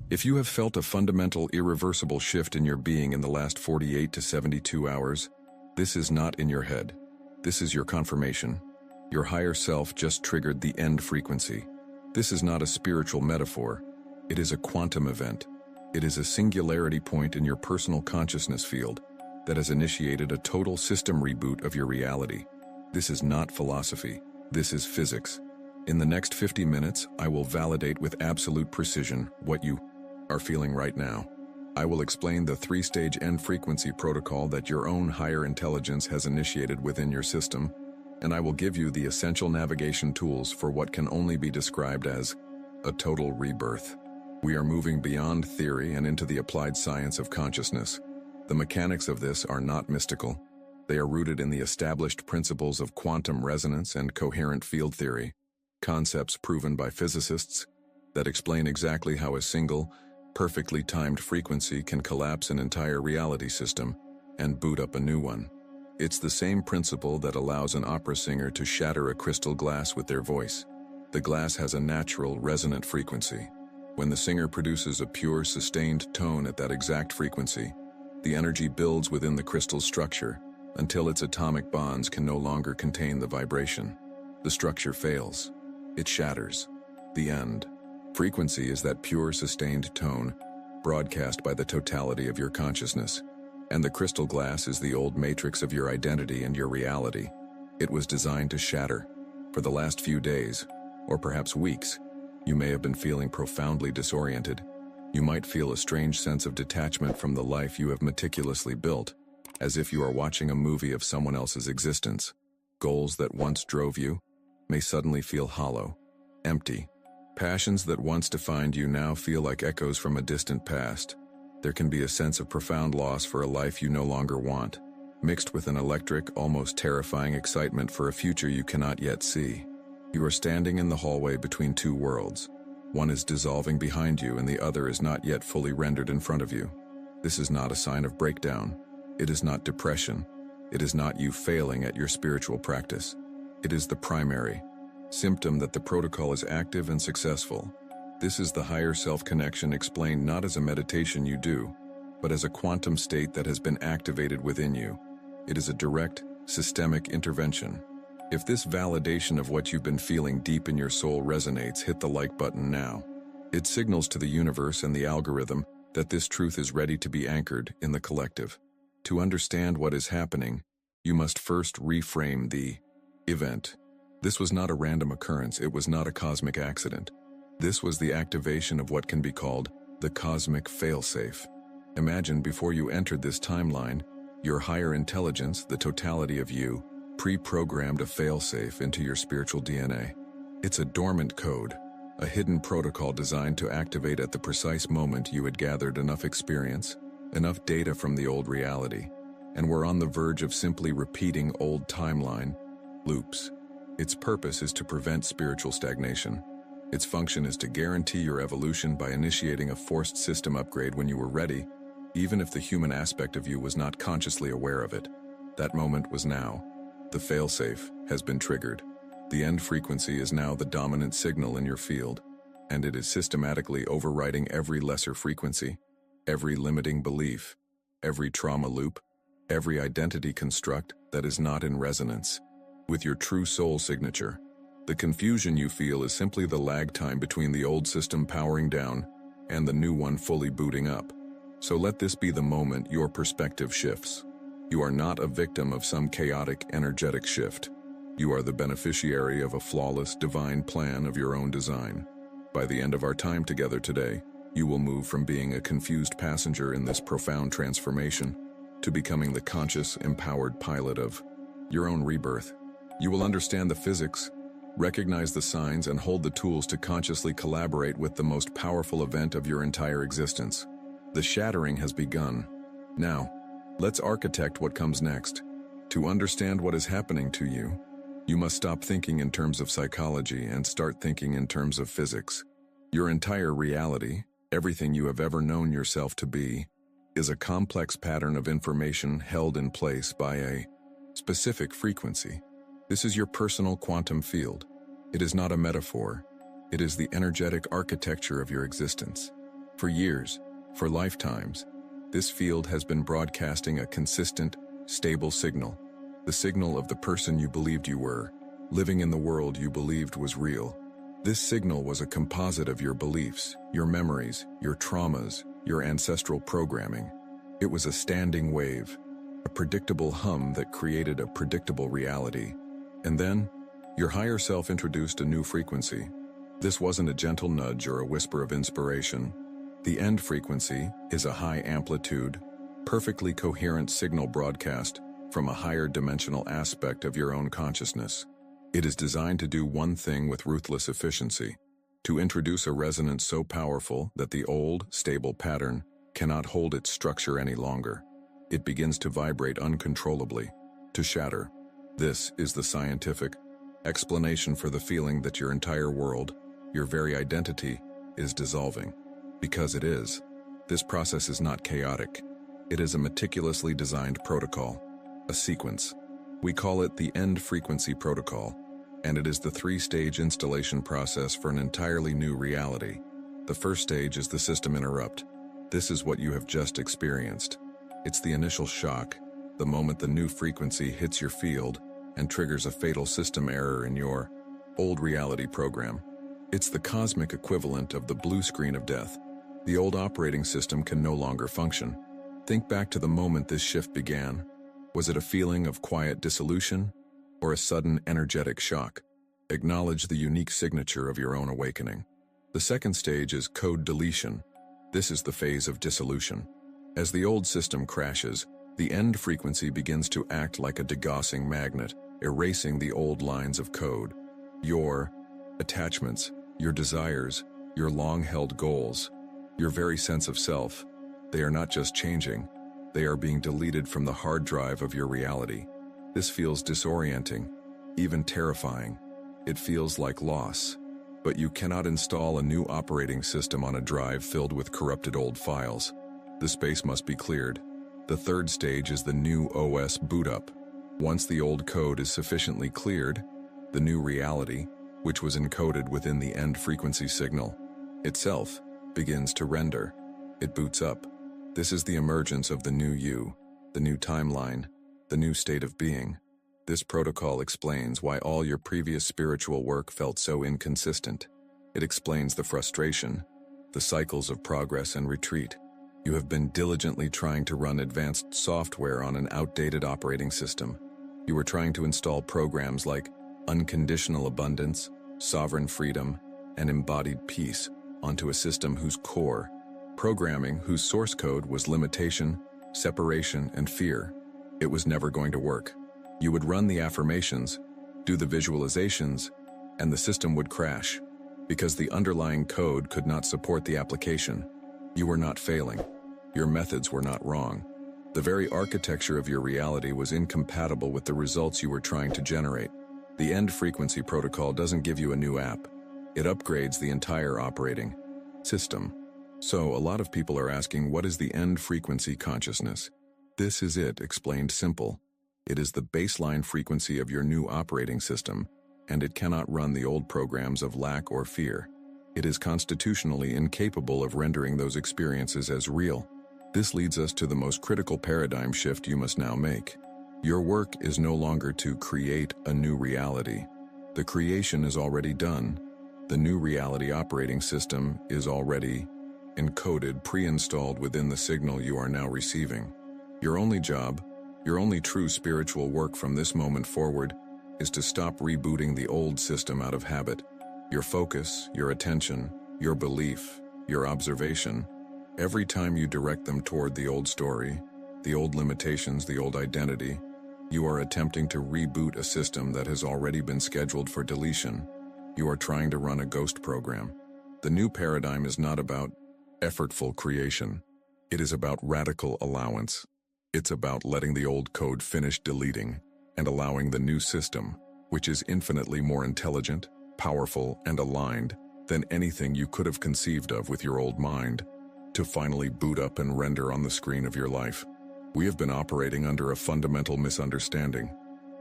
If you have felt a fundamental, irreversible shift in your being in the last 48 to 72 hours, this is not in your head. This is your confirmation. Your higher self just triggered the end frequency. This is not a spiritual metaphor. It is a quantum event. It is a singularity point in your personal consciousness field that has initiated a total system reboot of your reality. This is not philosophy. This is physics. In the next 50 minutes, I will validate with absolute precision what you are feeling right now. I will explain the 3-stage end frequency protocol that your own higher intelligence has initiated within your system, and I will give you the essential navigation tools for what can only be described as a total rebirth. We are moving beyond theory and into the applied science of consciousness. The mechanics of this are not mystical. They are rooted in the established principles of quantum resonance and coherent field theory, concepts proven by physicists that explain exactly how a single, perfectly timed frequency can collapse an entire reality system and boot up a new one. It's the same principle that allows an opera singer to shatter a crystal glass with their voice. The glass has a natural, resonant frequency. When the singer produces a pure, sustained tone at that exact frequency, the energy builds within the crystal's structure until its atomic bonds can no longer contain the vibration. The structure fails. It shatters. The end. Frequency is that pure, sustained tone broadcast by the totality of your consciousness. And the crystal glass is the old matrix of your identity and your reality. It was designed to shatter. For the last few days, or perhaps weeks, you may have been feeling profoundly disoriented. You might feel a strange sense of detachment from the life you have meticulously built, as if you are watching a movie of someone else's existence. Goals that once drove you may suddenly feel hollow, empty. Passions that once defined you now feel like echoes from a distant past. There can be a sense of profound loss for a life you no longer want, mixed with an electric, almost terrifying excitement for a future you cannot yet see. You are standing in the hallway between two worlds. One is dissolving behind you and the other is not yet fully rendered in front of you. This is not a sign of breakdown. It is not depression. It is not you failing at your spiritual practice. It is the primary symptom that the protocol is active and successful. This is the higher self-connection explained not as a meditation you do, but as a quantum state that has been activated within you. It is a direct, systemic intervention. If this validation of what you've been feeling deep in your soul resonates, hit the like button now. It signals to the universe and the algorithm that this truth is ready to be anchored in the collective. To understand what is happening, you must first reframe the event. This was not a random occurrence. It was not a cosmic accident. This was the activation of what can be called the cosmic failsafe. Imagine before you entered this timeline, your higher intelligence, the totality of you, pre-programmed a failsafe into your spiritual DNA. It's a dormant code, a hidden protocol designed to activate at the precise moment you had gathered enough experience, enough data from the old reality, and were on the verge of simply repeating old timeline loops. Its purpose is to prevent spiritual stagnation. Its function is to guarantee your evolution by initiating a forced system upgrade when you were ready, even if the human aspect of you was not consciously aware of it. That moment was now. The failsafe has been triggered. The end frequency is now the dominant signal in your field, and it is systematically overriding every lesser frequency, every limiting belief, every trauma loop, every identity construct that is not in resonance with your true soul signature. The confusion you feel is simply the lag time between the old system powering down and the new one fully booting up. So let this be the moment your perspective shifts. You are not a victim of some chaotic, energetic shift. You are the beneficiary of a flawless, divine plan of your own design. By the end of our time together today, you will move from being a confused passenger in this profound transformation to becoming the conscious, empowered pilot of your own rebirth. You will understand the physics, recognize the signs, and hold the tools to consciously collaborate with the most powerful event of your entire existence. The shattering has begun. Now, let's architect what comes next. To understand what is happening to you, you must stop thinking in terms of psychology and start thinking in terms of physics. Your entire reality, everything you have ever known yourself to be, is a complex pattern of information held in place by a specific frequency. This is your personal quantum field. It is not a metaphor. It is the energetic architecture of your existence. For years, for lifetimes, this field has been broadcasting a consistent, stable signal, the signal of the person you believed you were, living in the world you believed was real. This signal was a composite of your beliefs, your memories, your traumas, your ancestral programming. It was a standing wave, a predictable hum that created a predictable reality. And then, your higher self introduced a new frequency. This wasn't a gentle nudge or a whisper of inspiration. The end frequency is a high amplitude, perfectly coherent signal broadcast from a higher dimensional aspect of your own consciousness. It is designed to do one thing with ruthless efficiency, to introduce a resonance so powerful that the old, stable pattern cannot hold its structure any longer. It begins to vibrate uncontrollably, to shatter. This is the scientific explanation for the feeling that your entire world, your very identity, is dissolving. Because it is. This process is not chaotic. It is a meticulously designed protocol, a sequence. We call it the end frequency protocol, and it is the three-stage installation process for an entirely new reality. The first stage is the system interrupt. This is what you have just experienced. It's the initial shock, the moment the new frequency hits your field and triggers a fatal system error in your old reality program. It's the cosmic equivalent of the blue screen of death. The old operating system can no longer function. Think back to the moment this shift began. Was it a feeling of quiet dissolution or a sudden energetic shock? Acknowledge the unique signature of your own awakening. The second stage is code deletion. This is the phase of dissolution. As the old system crashes, the end frequency begins to act like a degaussing magnet, erasing the old lines of code. Your attachments, your desires, your long-held goals, your very sense of self, they are not just changing, they are being deleted from the hard drive of your reality. This feels disorienting, even terrifying. It feels like loss. But you cannot install a new operating system on a drive filled with corrupted old files. The space must be cleared. The third stage is the new OS boot up. Once the old code is sufficiently cleared, the new reality, which was encoded within the end frequency signal, itself begins to render. It boots up. This is the emergence of the new you, the new timeline, the new state of being. This protocol explains why all your previous spiritual work felt so inconsistent. It explains the frustration, the cycles of progress and retreat. You have been diligently trying to run advanced software on an outdated operating system. You were trying to install programs like unconditional abundance, sovereign freedom, and embodied peace onto a system whose core, programming whose source code was limitation, separation, and fear. It was never going to work. You would run the affirmations, do the visualizations, and the system would crash because the underlying code could not support the application. You were not failing. Your methods were not wrong. The very architecture of your reality was incompatible with the results you were trying to generate. The end frequency protocol doesn't give you a new app. It upgrades the entire operating system. So a lot of people are asking, what is the end frequency consciousness? This is it, explained simple. It is the baseline frequency of your new operating system, and it cannot run the old programs of lack or fear. It is constitutionally incapable of rendering those experiences as real. This leads us to the most critical paradigm shift you must now make. Your work is no longer to create a new reality. The creation is already done. The new reality operating system is already encoded, pre-installed within the signal you are now receiving. Your only job, your only true spiritual work from this moment forward, is to stop rebooting the old system out of habit. Your focus, your attention, your belief, your observation, every time you direct them toward the old story, the old limitations, the old identity, you are attempting to reboot a system that has already been scheduled for deletion. You are trying to run a ghost program. The new paradigm is not about effortful creation. It is about radical allowance. It's about letting the old code finish deleting and allowing the new system, which is infinitely more intelligent, powerful, and aligned than anything you could have conceived of with your old mind, to finally boot up and render on the screen of your life. We have been operating under a fundamental misunderstanding,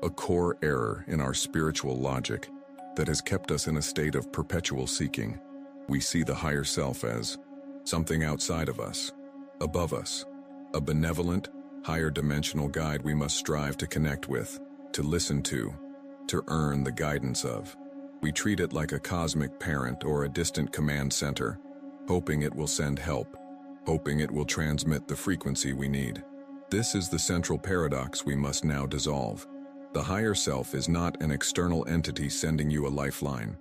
a core error in our spiritual logic that has kept us in a state of perpetual seeking. We see the higher self as something outside of us, above us, a benevolent, higher dimensional guide we must strive to connect with, to listen to earn the guidance of. We treat it like a cosmic parent or a distant command center, hoping it will send help, hoping it will transmit the frequency we need. This is the central paradox we must now dissolve. The higher self is not an external entity sending you a lifeline.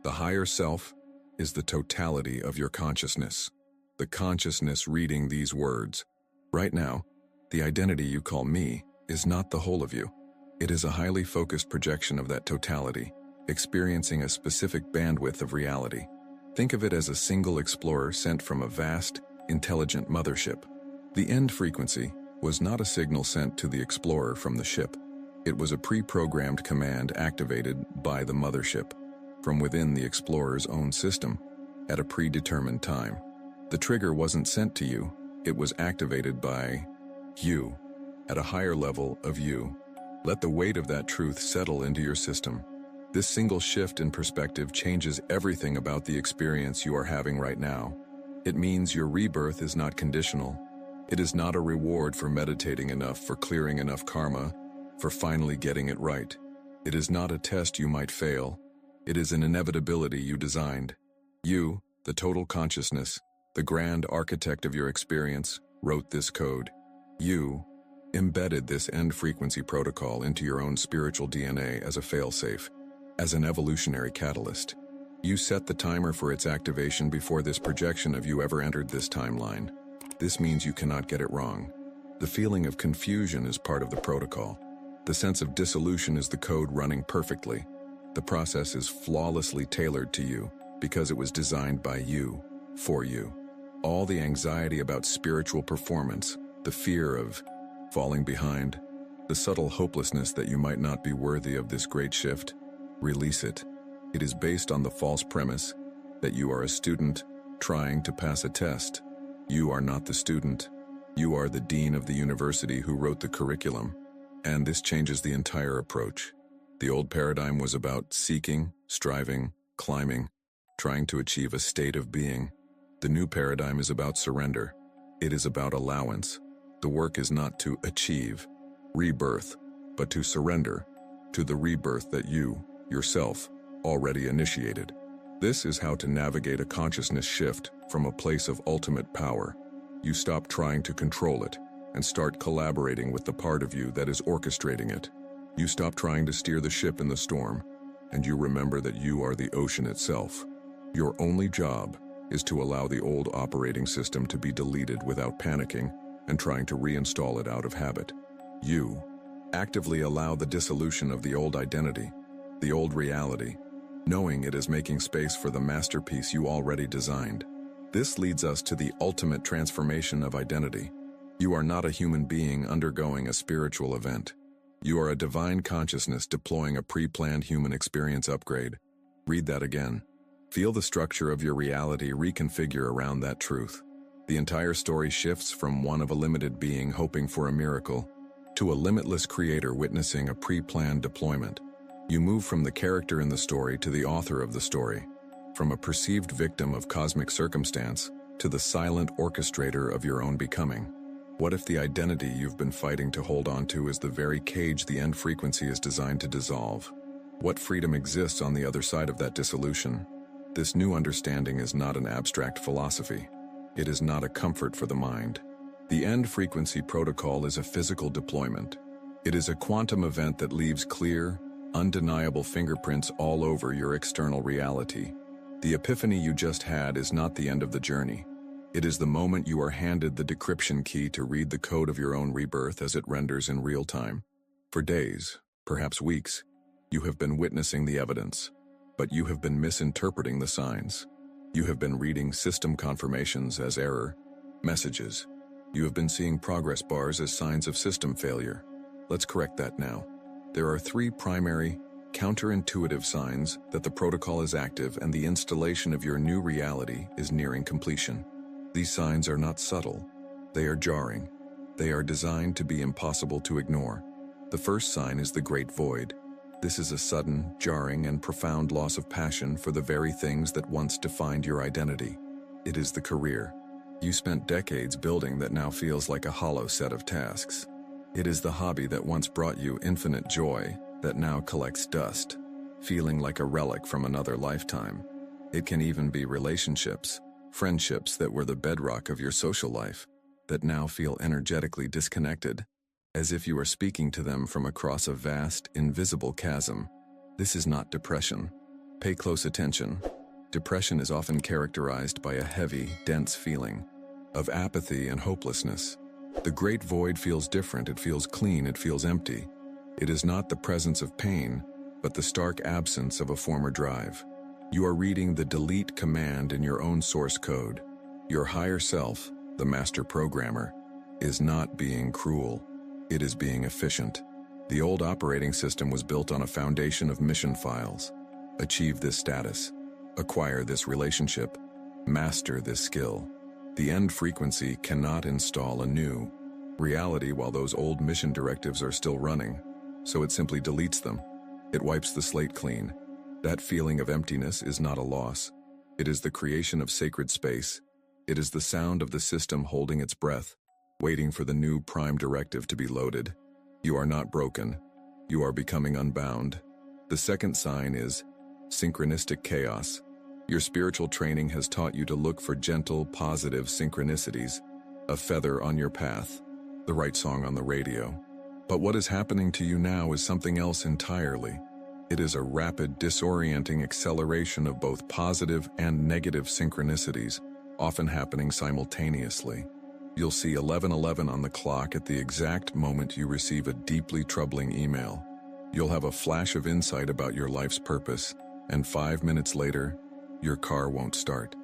The higher self is the totality of your consciousness, the consciousness reading these words. Right now, the identity you call me is not the whole of you. It is a highly focused projection of that totality, experiencing a specific bandwidth of reality. Think of it as a single explorer sent from a vast, intelligent mothership. The end frequency was not a signal sent to the explorer from the ship. It was a pre-programmed command activated by the mothership, from within the explorer's own system, at a predetermined time. The trigger wasn't sent to you, it was activated by you, at a higher level of you. Let the weight of that truth settle into your system. This single shift in perspective changes everything about the experience you are having right now. It means your rebirth is not conditional. It is not a reward for meditating enough, for clearing enough karma, for finally getting it right. It is not a test you might fail. It is an inevitability you designed. You, the total consciousness, the grand architect of your experience, wrote this code. You embedded this end frequency protocol into your own spiritual DNA as a failsafe, as an evolutionary catalyst. You set the timer for its activation before this projection of you ever entered this timeline. This means you cannot get it wrong. The feeling of confusion is part of the protocol. The sense of dissolution is the code running perfectly. The process is flawlessly tailored to you because it was designed by you, for you. All the anxiety about spiritual performance, the fear of falling behind, the subtle hopelessness that you might not be worthy of this great shift, release it. It is based on the false premise that you are a student trying to pass a test. You are not the student. You are the dean of the university who wrote the curriculum. And this changes the entire approach. The old paradigm was about seeking, striving, climbing, trying to achieve a state of being. The new paradigm is about surrender. It is about allowance. The work is not to achieve rebirth, but to surrender to the rebirth that you, yourself, already initiated. This is how to navigate a consciousness shift from a place of ultimate power. You stop trying to control it and start collaborating with the part of you that is orchestrating it. You stop trying to steer the ship in the storm, and you remember that you are the ocean itself. Your only job is to allow the old operating system to be deleted without panicking and trying to reinstall it out of habit. You actively allow the dissolution of the old identity, the old reality, knowing it is making space for the masterpiece you already designed. This leads us to the ultimate transformation of identity. You are not a human being undergoing a spiritual event. You are a divine consciousness deploying a pre-planned human experience upgrade. Read that again. Feel the structure of your reality reconfigure around that truth. The entire story shifts from one of a limited being hoping for a miracle to a limitless creator witnessing a pre-planned deployment. You move from the character in the story to the author of the story, from a perceived victim of cosmic circumstance to the silent orchestrator of your own becoming. What if the identity you've been fighting to hold on to is the very cage the end frequency is designed to dissolve? What freedom exists on the other side of that dissolution? This new understanding is not an abstract philosophy. It is not a comfort for the mind. The end frequency protocol is a physical deployment. It is a quantum event that leaves clear, undeniable fingerprints all over your external reality. The epiphany you just had is not the end of the journey. It is the moment you are handed the decryption key to read the code of your own rebirth as it renders in real time. For days, perhaps weeks, you have been witnessing the evidence, but you have been misinterpreting the signs. You have been reading system confirmations as error messages. You have been seeing progress bars as signs of system failure. Let's correct that now. There are 3 primary, counterintuitive signs that the protocol is active and the installation of your new reality is nearing completion. These signs are not subtle. They are jarring. They are designed to be impossible to ignore. The first sign is the Great Void. This is a sudden, jarring, and profound loss of passion for the very things that once defined your identity. It is the career, You spent decades building that now feels like a hollow set of tasks. It is the hobby that once brought you infinite joy that now collects dust, feeling like a relic from another lifetime. It can even be relationships, friendships that were the bedrock of your social life, that now feel energetically disconnected, as if you are speaking to them from across a vast, invisible chasm. This is not depression. Pay close attention. Depression is often characterized by a heavy, dense feeling of apathy and hopelessness. The great void feels different. It feels clean. It feels empty. It is not the presence of pain, but the stark absence of a former drive. You are reading the delete command in your own source code. Your higher self, the master programmer, is not being cruel. It is being efficient. The old operating system was built on a foundation of mission files. Achieve this status. Acquire this relationship. Master this skill. The end frequency cannot install a new reality while those old mission directives are still running, so it simply deletes them. It wipes the slate clean. That feeling of emptiness is not a loss. It is the creation of sacred space. It is the sound of the system holding its breath, waiting for the new prime directive to be loaded. You are not broken. You are becoming unbound. The second sign is synchronistic chaos. Your spiritual training has taught you to look for gentle, positive synchronicities, a feather on your path, the right song on the radio. But what is happening to you now is something else entirely. It is a rapid, disorienting acceleration of both positive and negative synchronicities, often happening simultaneously. You'll see 11:11 on the clock at the exact moment you receive a deeply troubling email. You'll have a flash of insight about your life's purpose, and 5 minutes later, your car won't start.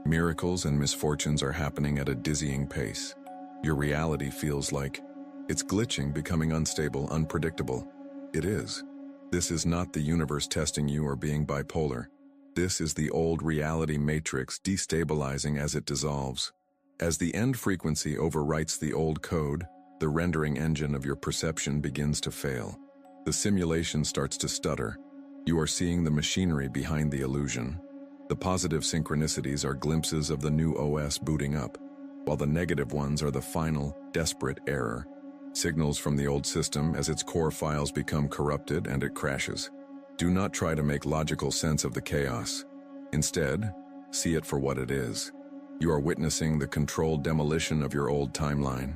Miracles and misfortunes are happening at a dizzying pace. Your reality feels like it's glitching, becoming unstable, unpredictable. It is. This is not the universe testing you or being bipolar. This is the old reality matrix destabilizing as it dissolves. As the end frequency overwrites the old code, the rendering engine of your perception begins to fail. The simulation starts to stutter. You are seeing the machinery behind the illusion. The positive synchronicities are glimpses of the new OS booting up, while the negative ones are the final, desperate error. Signals from the old system as its core files become corrupted and it crashes. Do not try to make logical sense of the chaos. Instead, see it for what it is. You are witnessing the controlled demolition of your old timeline.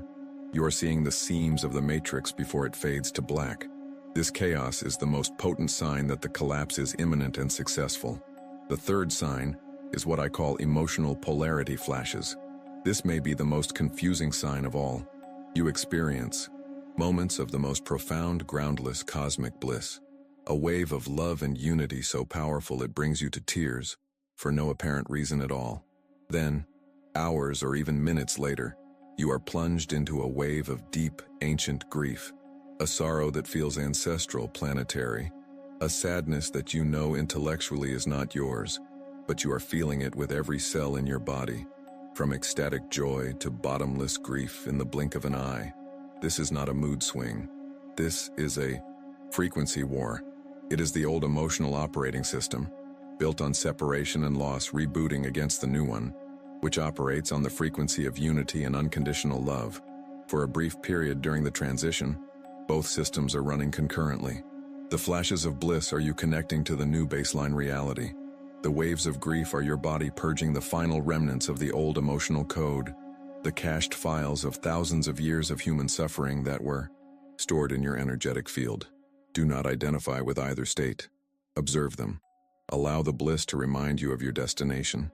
You are seeing the seams of the matrix before it fades to black. This chaos is the most potent sign that the collapse is imminent and successful. The third sign is what I call emotional polarity flashes. This may be the most confusing sign of all. You experience moments of the most profound, groundless cosmic bliss. A wave of love and unity so powerful it brings you to tears, for no apparent reason at all. Then, hours or even minutes later, you are plunged into a wave of deep, ancient grief. A sorrow that feels ancestral, planetary. A sadness that you know intellectually is not yours, but you are feeling it with every cell in your body. From ecstatic joy to bottomless grief in the blink of an eye. This is not a mood swing. This is a frequency war. It is the old emotional operating system, built on separation and loss, rebooting against the new one, which operates on the frequency of unity and unconditional love. For a brief period during the transition, both systems are running concurrently. The flashes of bliss are you connecting to the new baseline reality. The waves of grief are your body purging the final remnants of the old emotional code, the cached files of thousands of years of human suffering that were stored in your energetic field. Do not identify with either state. Observe them. Allow the bliss to remind you of your destination.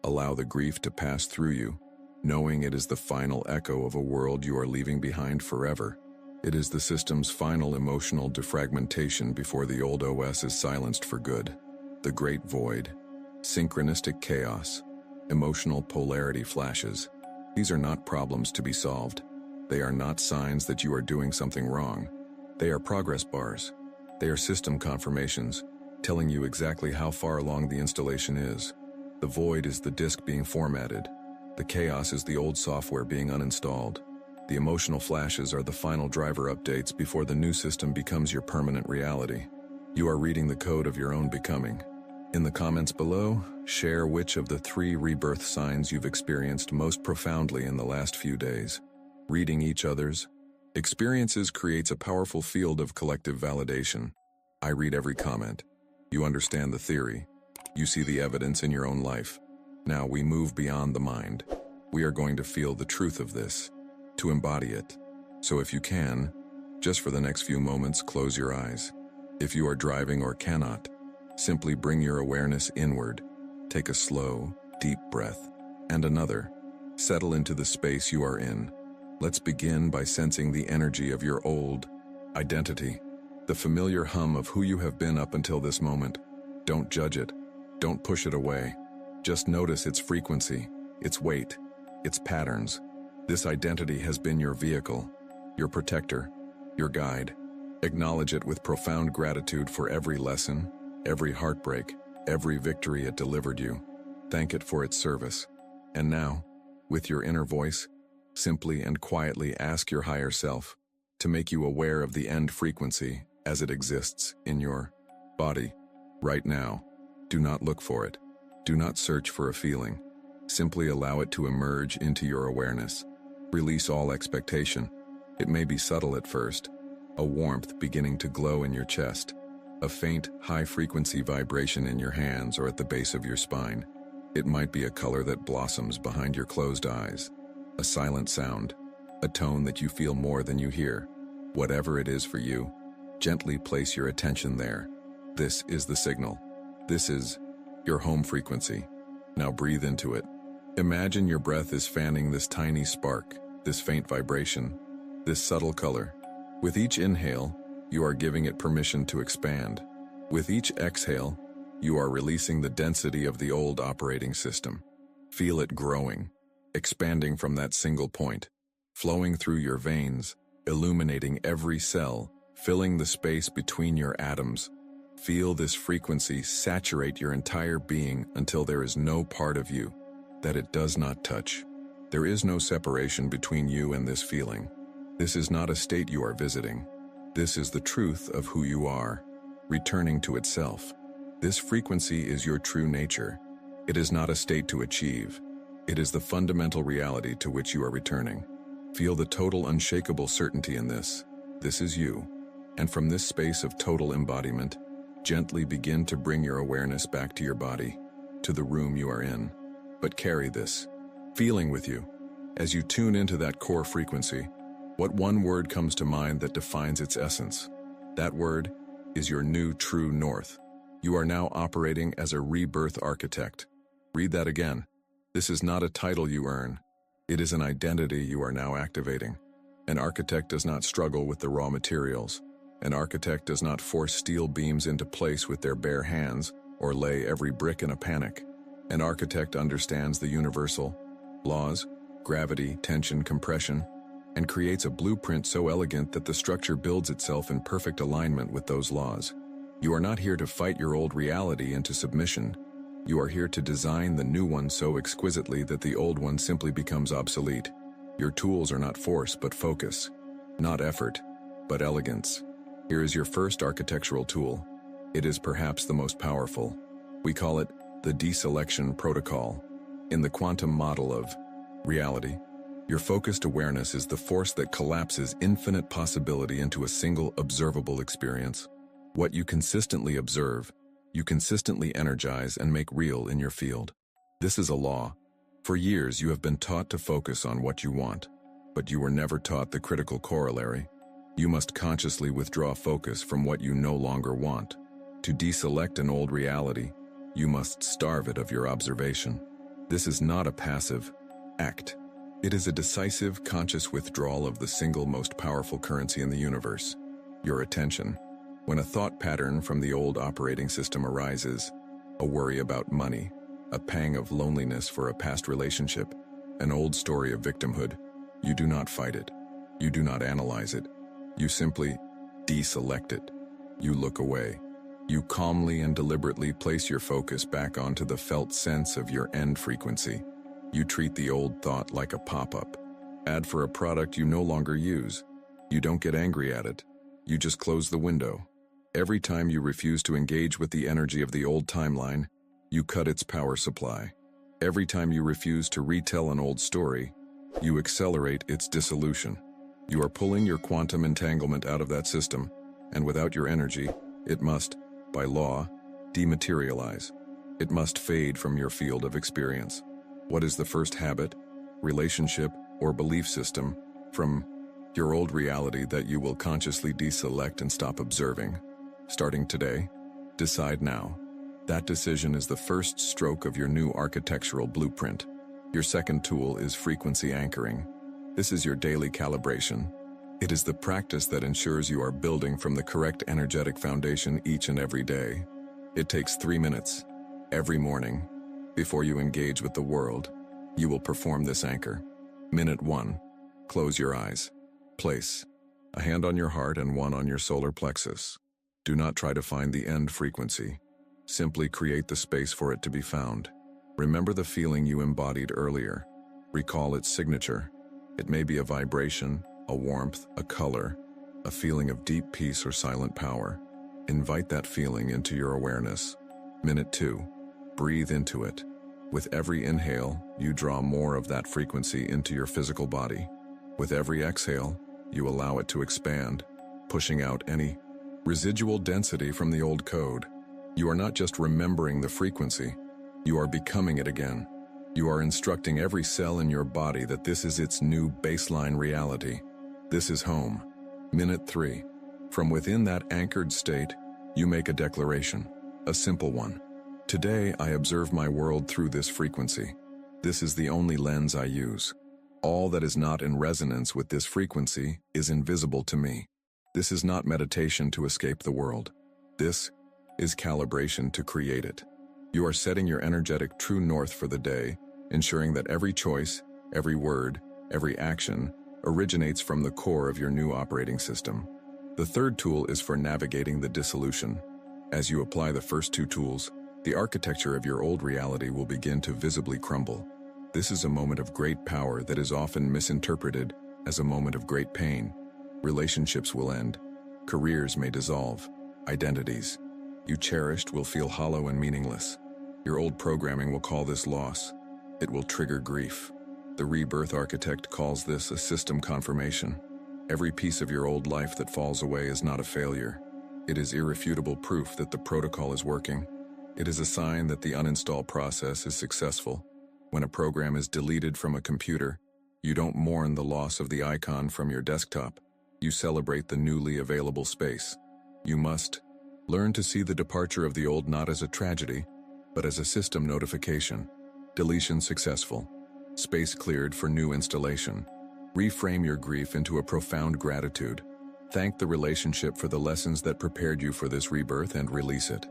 Allow the grief to pass through you, knowing it is the final echo of a world you are leaving behind forever. It is the system's final emotional defragmentation before the old OS is silenced for good. The great void, synchronistic chaos, emotional polarity flashes. These are not problems to be solved. They are not signs that you are doing something wrong. They are progress bars. They are system confirmations, telling you exactly how far along the installation is. The void is the disk being formatted. The chaos is the old software being uninstalled. The emotional flashes are the final driver updates before the new system becomes your permanent reality. You are reading the code of your own becoming. In the comments below, share which of the 3 rebirth signs you've experienced most profoundly in the last few days. Reading each other's experiences creates a powerful field of collective validation. I read every comment. You understand the theory. You see the evidence in your own life. Now we move beyond the mind. We are going to feel the truth of this, to embody it. So if you can, just for the next few moments, close your eyes. If you are driving or cannot, simply bring your awareness inward. Take a slow, deep breath, and another. Settle into the space you are in. Let's begin by sensing the energy of your old identity, the familiar hum of who you have been up until this moment. Don't judge it. Don't push it away. Just notice its frequency, its weight, its patterns. This identity has been your vehicle, your protector, your guide. Acknowledge it with profound gratitude for every lesson, every heartbreak, every victory it delivered you. Thank it for its service. And now, with your inner voice, simply and quietly ask your higher self to make you aware of the end frequency as it exists in your body right now. Do not look for it. Do not search for a feeling. Simply allow it to emerge into your awareness. Release all expectation. It may be subtle at first, a warmth beginning to glow in your chest, a faint, high-frequency vibration in your hands or at the base of your spine. It might be a color that blossoms behind your closed eyes, a silent sound, a tone that you feel more than you hear. Whatever it is for you, gently place your attention there. This is the signal. This is your home frequency. Now breathe into it. Imagine your breath is fanning this tiny spark, this faint vibration, this subtle color. With each inhale, you are giving it permission to expand. With each exhale, you are releasing the density of the old operating system. Feel it growing, expanding from that single point, flowing through your veins, illuminating every cell, filling the space between your atoms. Feel this frequency saturate your entire being until there is no part of you that it does not touch. There is no separation between you and this feeling. This is not a state you are visiting. This is the truth of who you are, returning to itself. This frequency is your true nature. It is not a state to achieve. It is the fundamental reality to which you are returning. Feel the total unshakable certainty in this. This is you. And from this space of total embodiment, gently begin to bring your awareness back to your body, to the room you are in. But carry this feeling with you. As you tune into that core frequency, what one word comes to mind that defines its essence? That word is your new true north. You are now operating as a rebirth architect. Read that again. This is not a title you earn. It is an identity you are now activating. An architect does not struggle with the raw materials. An architect does not force steel beams into place with their bare hands or lay every brick in a panic. An architect understands the universal laws, gravity, tension, compression, and creates a blueprint so elegant that the structure builds itself in perfect alignment with those laws. You are not here to fight your old reality into submission. You are here to design the new one so exquisitely that the old one simply becomes obsolete. Your tools are not force but focus, not effort, but elegance. Here is your first architectural tool. It is perhaps the most powerful. We call it the deselection protocol. In the quantum model of reality, your focused awareness is the force that collapses infinite possibility into a single observable experience. What you consistently observe, you consistently energize and make real in your field. This is a law. For years you have been taught to focus on what you want, but you were never taught the critical corollary. You must consciously withdraw focus from what you no longer want. To deselect an old reality, you must starve it of your observation. This is not a passive act. It is a decisive, conscious withdrawal of the single most powerful currency in the universe, your attention. When a thought pattern from the old operating system arises, a worry about money, a pang of loneliness for a past relationship, an old story of victimhood, you do not fight it. You do not analyze it. You simply deselect it. You look away. You calmly and deliberately place your focus back onto the felt sense of your end frequency. You treat the old thought like a pop-up, ad for a product you no longer use. You don't get angry at it. You just close the window. Every time you refuse to engage with the energy of the old timeline, you cut its power supply. Every time you refuse to retell an old story, you accelerate its dissolution. You are pulling your quantum entanglement out of that system, and without your energy, it must, by law, dematerialize. It must fade from your field of experience. What is the first habit, relationship, or belief system from your old reality that you will consciously deselect and stop observing? Starting today, decide now. That decision is the first stroke of your new architectural blueprint. Your second tool is frequency anchoring. This is your daily calibration. It is the practice that ensures you are building from the correct energetic foundation each and every day. It takes 3 minutes, every morning. Before you engage with the world, you will perform this anchor. Minute 1. Close your eyes. Place a hand on your heart and one on your solar plexus. Do not try to find the end frequency. Simply create the space for it to be found. Remember the feeling you embodied earlier. Recall its signature. It may be a vibration, a warmth, a color, a feeling of deep peace or silent power. Invite that feeling into your awareness. Minute 2. Breathe into it. With every inhale, you draw more of that frequency into your physical body. With every exhale, you allow it to expand, pushing out any residual density from the old code. You are not just remembering the frequency, you are becoming it again. You are instructing every cell in your body that this is its new baseline reality. This is home. Minute 3. From within that anchored state, you make a declaration, a simple one. Today, I observe my world through this frequency. This is the only lens I use. All that is not in resonance with this frequency is invisible to me. This is not meditation to escape the world. This is calibration to create it. You are setting your energetic true north for the day, ensuring that every choice, every word, every action originates from the core of your new operating system. The third tool is for navigating the dissolution. As you apply the first 2 tools, the architecture of your old reality will begin to visibly crumble. This is a moment of great power that is often misinterpreted as a moment of great pain. Relationships will end. Careers may dissolve. Identities you cherished will feel hollow and meaningless. Your old programming will call this loss. It will trigger grief. The Rebirth architect calls this a system confirmation. Every piece of your old life that falls away is not a failure. It is irrefutable proof that the protocol is working. It is a sign that the uninstall process is successful. When a program is deleted from a computer, you don't mourn the loss of the icon from your desktop. You celebrate the newly available space. You must learn to see the departure of the old not as a tragedy, but as a system notification. Deletion successful. Space cleared for new installation. Reframe your grief into a profound gratitude. Thank the relationship for the lessons that prepared you for this rebirth and release it.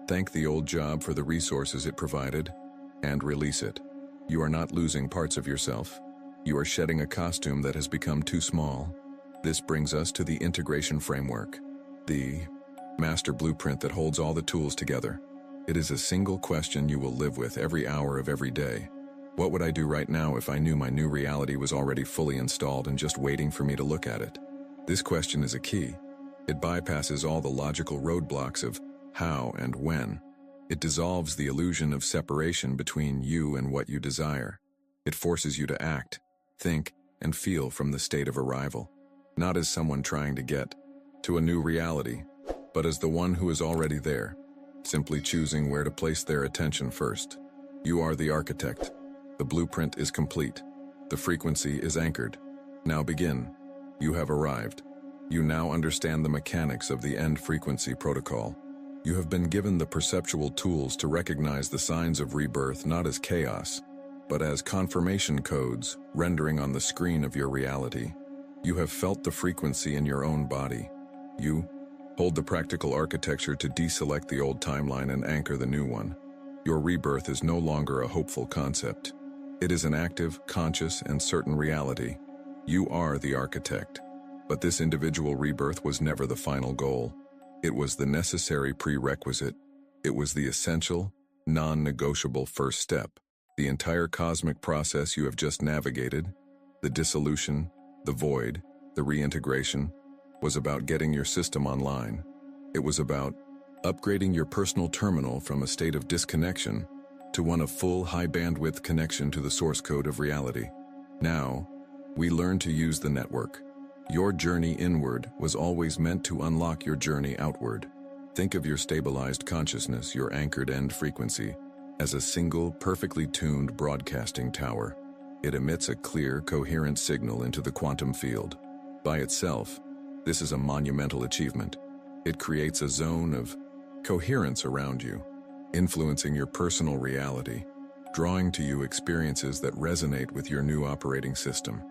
Thank the old job for the resources it provided and release it. You are not losing parts of yourself. You are shedding a costume that has become too small. This brings us to the integration framework, the master blueprint that holds all the tools together. It is a single question you will live with every hour of every day. What would I do right now if I knew my new reality was already fully installed and just waiting for me to look at it? This question is a key. It bypasses all the logical roadblocks of how and when. It dissolves the illusion of separation between you and what you desire. It forces you to act, think, and feel from the state of arrival, not as someone trying to get to a new reality, but as the one who is already there, simply choosing where to place their attention first. You are the architect. The blueprint is complete. The frequency is anchored. Now begin. You have arrived. You now understand the mechanics of the end frequency protocol. You have been given the perceptual tools to recognize the signs of rebirth not as chaos, but as confirmation codes rendering on the screen of your reality. You have felt the frequency in your own body. You hold the practical architecture to deselect the old timeline and anchor the new one. Your rebirth is no longer a hopeful concept. It is an active, conscious, and certain reality. You are the architect. But this individual rebirth was never the final goal. It was the necessary prerequisite. It was the essential, non-negotiable first step. The entire cosmic process you have just navigated, the dissolution, the void, the reintegration, was about getting your system online. It was about upgrading your personal terminal from a state of disconnection to one of full high-bandwidth connection to the source code of reality. Now, we learn to use the network. Your journey inward was always meant to unlock your journey outward. Think of your stabilized consciousness, your anchored end frequency, as a single, perfectly tuned broadcasting tower. It emits a clear, coherent signal into the quantum field. By itself, this is a monumental achievement. It creates a zone of coherence around you, influencing your personal reality, drawing to you experiences that resonate with your new operating system.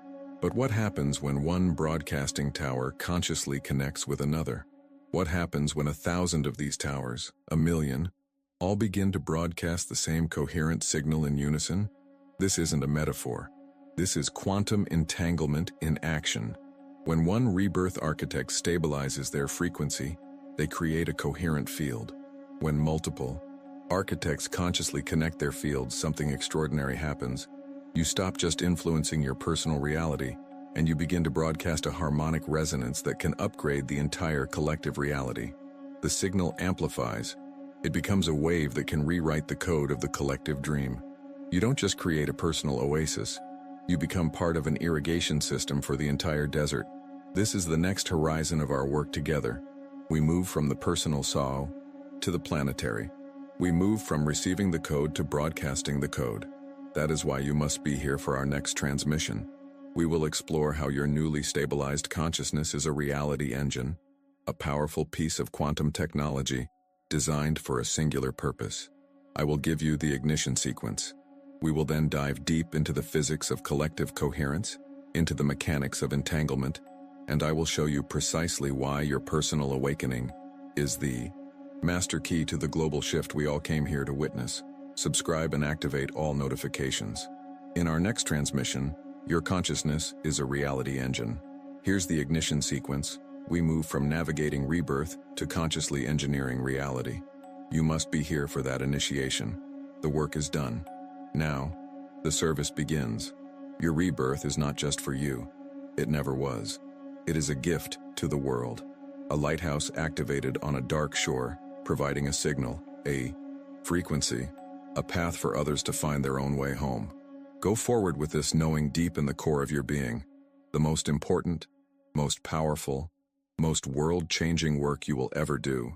But what happens when one broadcasting tower consciously connects with another? What happens when 1,000 of these towers, 1,000,000, all begin to broadcast the same coherent signal in unison? This isn't a metaphor. This is quantum entanglement in action. When one rebirth architect stabilizes their frequency, they create a coherent field. When multiple architects consciously connect their fields, something extraordinary happens. You stop just influencing your personal reality, and you begin to broadcast a harmonic resonance that can upgrade the entire collective reality. The signal amplifies. It becomes a wave that can rewrite the code of the collective dream. You don't just create a personal oasis. You become part of an irrigation system for the entire desert. This is the next horizon of our work together. We move from the personal SAO to the planetary. We move from receiving the code to broadcasting the code. That is why you must be here for our next transmission. We will explore how your newly stabilized consciousness is a reality engine, a powerful piece of quantum technology designed for a singular purpose. I will give you the ignition sequence. We will then dive deep into the physics of collective coherence, into the mechanics of entanglement, and I will show you precisely why your personal awakening is the master key to the global shift we all came here to witness. Subscribe and activate all notifications. In our next transmission, your consciousness is a reality engine. Here's the ignition sequence. We move from navigating rebirth to consciously engineering reality. You must be here for that initiation. The work is done. Now, the service begins. Your rebirth is not just for you. It never was. It is a gift to the world. A lighthouse activated on a dark shore, providing a signal, a frequency, a path for others to find their own way home. Go forward with this knowing deep in the core of your being. The most important, most powerful, most world-changing work you will ever do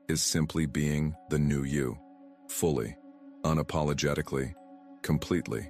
is simply being the new you. Fully, unapologetically, completely.